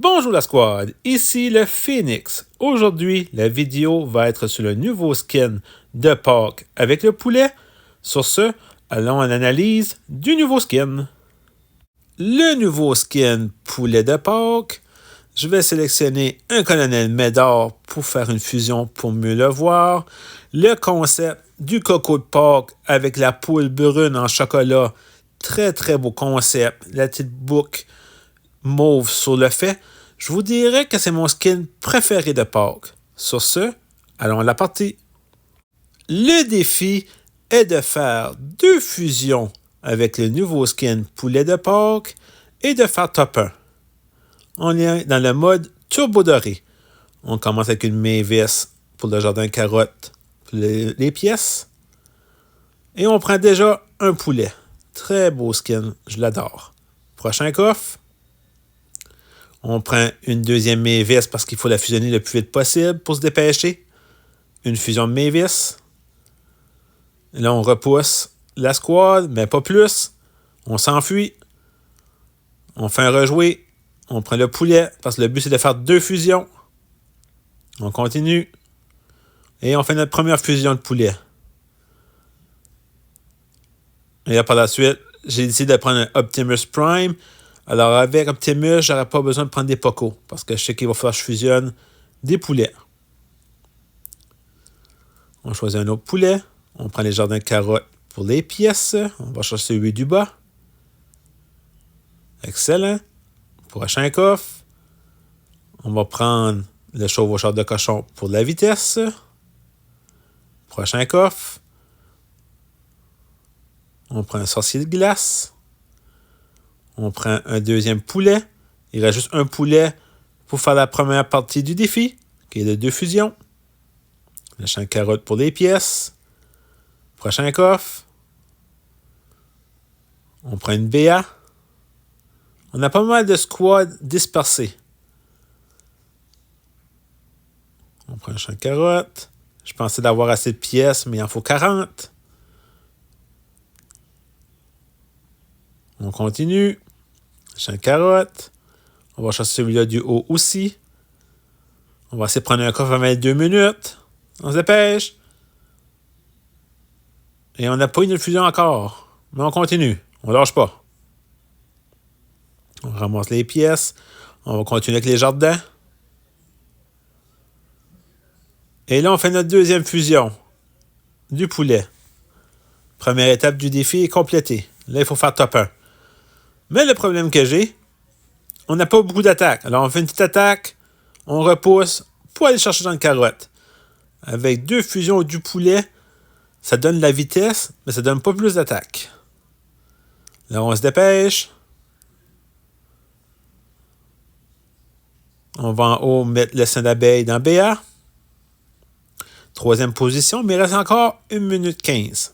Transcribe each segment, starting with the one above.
Bonjour la squad, ici le Phoenix. Aujourd'hui, la vidéo va être sur le nouveau skin de Pâques avec le poulet. Sur ce, allons à l'analyse du nouveau skin. Le nouveau skin poulet de Pâques, je vais sélectionner un colonel Médard pour faire une fusion pour mieux le voir. Le concept du coco de Pâques avec la poule brune en chocolat, très très beau concept. La petite boucle mauve sur le fait, je vous dirais que c'est mon skin préféré de Pâques. Sur ce, allons à la partie. Le défi est de faire 2 fusions avec le nouveau skin poulet de Pâques et de faire top 1. On est dans le mode turbo doré. On commence avec une Mavis pour le jardin carotte pour les pièces. Et on prend déjà un poulet. Très beau skin, je l'adore. Prochain coffre. On prend une deuxième Mavis parce qu'il faut la fusionner le plus vite possible pour se dépêcher. Une fusion de Mavis. Là, on repousse la squad, mais pas plus. On s'enfuit. On fait un rejouer. On prend le poulet parce que le but, c'est de faire 2 fusions. On continue. Et on fait notre première fusion de poulet. Et là, par la suite, j'ai décidé de prendre un Optimus Prime. Alors, avec Optimus, j'aurais pas besoin de prendre des pocos parce que je sais qu'il va falloir que je fusionne des poulets. On choisit un autre poulet. On prend les jardins de carottes pour les pièces. On va chercher celui du bas. Excellent. Prochain coffre. On va prendre le chevaucheur de cochon pour la vitesse. Prochain coffre. On prend un sorcier de glace. On prend un deuxième poulet. Il reste juste un poulet pour faire la première partie du défi, qui est de 2 fusions. Le champ de carotte pour les pièces. Prochain coffre. On prend une BA. On a pas mal de squads dispersés. On prend un champ de carotte. Je pensais d'avoir assez de pièces, mais il en faut 40. On continue. Champ de carotte. On va chercher celui-là du haut aussi. On va essayer de prendre un coffre à 22 minutes. On se dépêche. Et on n'a pas eu de fusion encore. Mais on continue. On lâche pas. On ramasse les pièces. On va continuer avec les jardins. Et là, on fait notre deuxième fusion du poulet. Première étape du défi est complétée. Là, il faut faire top 1. Mais le problème que j'ai, on n'a pas beaucoup d'attaques. Alors, on fait une petite attaque, on repousse pour aller chercher dans le carotte. Avec 2 fusions du poulet, ça donne de la vitesse, mais ça donne pas plus d'attaque. Là, on se dépêche. On va en haut mettre le sein d'abeille dans BA. 3e position, mais il reste encore 1 minute 15.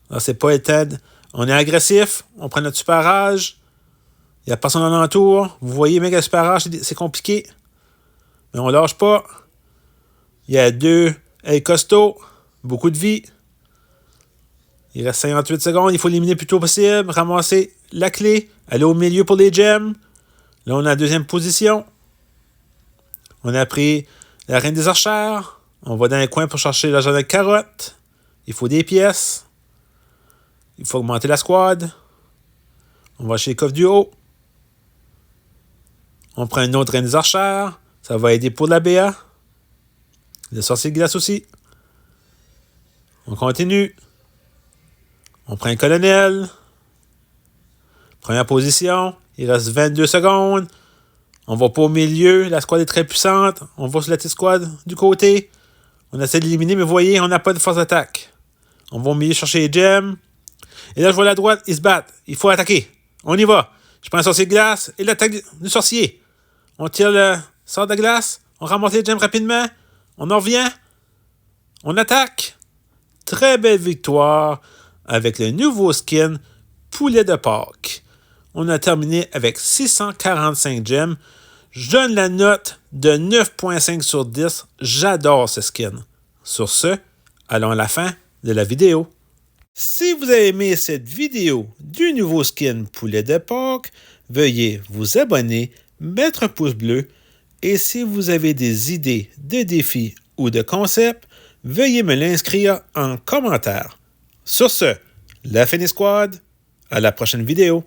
Alors, c'est pas éteint. On est agressif, on prend notre super rage. Il n'y a personne alentour. Vous voyez, mec, le super rage, c'est compliqué. Mais on lâche pas. Il y a 2 ailes costauds, beaucoup de vie. Il reste 58 secondes, il faut éliminer le plus tôt possible, ramasser la clé, aller au milieu pour les gems. Là, on est en 2e position. On a pris la reine des archères. On va dans les coins pour chercher l'argent de carotte. Il faut des pièces. Il faut augmenter la squad. On va chez les coffres du haut. On prend une autre reine des archères. Ça va aider pour la BA. Le sorcier de glace aussi. On continue. On prend un colonel. Première position. Il reste 22 secondes. On va pas au milieu. La squad est très puissante. On va sur la petite squad du côté. On essaie de l'éliminer, mais vous voyez, on n'a pas de force d'attaque. On va au milieu chercher les gems. Et là, je vois à la droite, ils se battent. Il faut attaquer. On y va. Je prends un sorcier de glace et l'attaque du sorcier. On tire le sort de glace. On ramasse les gems rapidement. On en revient. On attaque. Très belle victoire avec le nouveau skin poulet de Pâques. On a terminé avec 645 gems. Je donne la note de 9.5 sur 10. J'adore ce skin. Sur ce, allons à la fin de la vidéo. Si vous avez aimé cette vidéo du nouveau skin poulet de Pâques, veuillez vous abonner, mettre un pouce bleu et si vous avez des idées de défis ou de concepts, veuillez me l'inscrire en commentaire. Sur ce, la Phoenix Squad, à la prochaine vidéo.